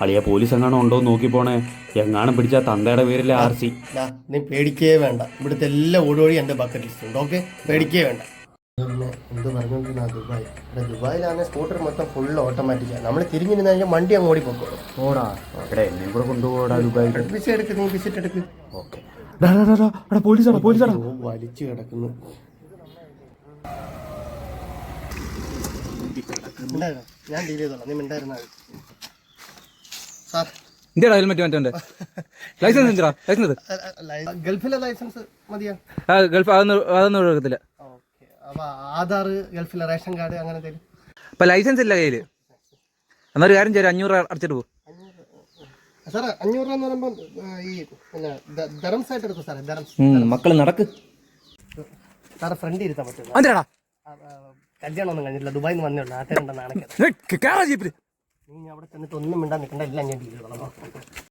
അളിയ പോലീസ് എങ്ങാനും ഉണ്ടോ എന്ന് നോക്കി പോണേ. എങ്ങാനും പിടിച്ച തന്തയുടെ പേരിലെ RC. നീ പേടിക്കേ വേണ്ട, ഇവിടുത്തെ എല്ലാ ഓടുവഴി എൻ്റെ ബക്കറ്റ് ലിസ്റ്റ് ഉണ്ട്. ഓക്കെ, പേടിക്കേ വേണ്ട. പിന്നെ എന്ത് പറഞ്ഞോണ്ടിരുന്ന ദുബായ്. ഇവിടെ ദുബായിലാണെങ്കിൽ സ്കൂട്ടർ മൊത്തം ഫുള്ള് ഓട്ടോമാറ്റിക്കാണ്. നമ്മൾ തിരിഞ്ഞിരുന്ന കഴിഞ്ഞാൽ വണ്ടി അങ്ങ് ഓടിപ്പോക്കോളൂ. ഓടാ ഇവിടെ എന്നെ കൂടെ കൊണ്ടുപോടാ ദുബായ്. വിസ എടുക്ക്, നീ വിസിറ്റ് എടുക്ക്. ഓക്കെ. പോലീസാണ്. വലിച്ചു കിടക്കുന്നു. ഞാൻ ഡീൽ ചെയ്തോളാം, നീ മിണ്ടായിരുന്ന സാർ. ഇന്ത്യയുടെ ഹെൽമെറ്റ് മറ്റേ ലൈസൻസ് എന്തിനാ? ലൈസൻസ് ഗൾഫിലെ ലൈസൻസ് മതിയാ? ഗൾഫ് അതൊന്നും ഒഴുകത്തില്ല. ഓക്കെ, അപ്പൊ ആധാർ, ഗൾഫിലെ റേഷൻ കാർഡ് അങ്ങനെ എന്തെങ്കിലും? അപ്പൊ ലൈസൻസ് ഇല്ല കയ്യില്. എന്നൊരു കാര്യം ചെയ്യാം, 500 അടച്ചിട്ട് പോകും സാറേ. 500 രൂപ എന്ന് പറയുമ്പോൾ ഈ പിന്നെ ദറംസ് ആയിട്ട് എടുക്കും സാറേ. ദറംസ് മക്കള് നടക്ക് സാറെ. ഫ്രണ്ട് ഇരുത്താൻ പറ്റും? അതെടാ, കല്യാണം ഒന്നും കഴിഞ്ഞില്ല, ദുബായിൽ നിന്ന് വന്നേ ഉള്ളൂ. നാട്ടിൽ കണ്ട നാണക്കേട്. കേറാ ജീപ്പില്. നീ അവിടെ ചെന്നിട്ട് ഒന്നും മിണ്ടാൻ നിൽക്കണ്ട, എല്ലാം ഞാൻ ഡീൽ ചെയ്തോളാം.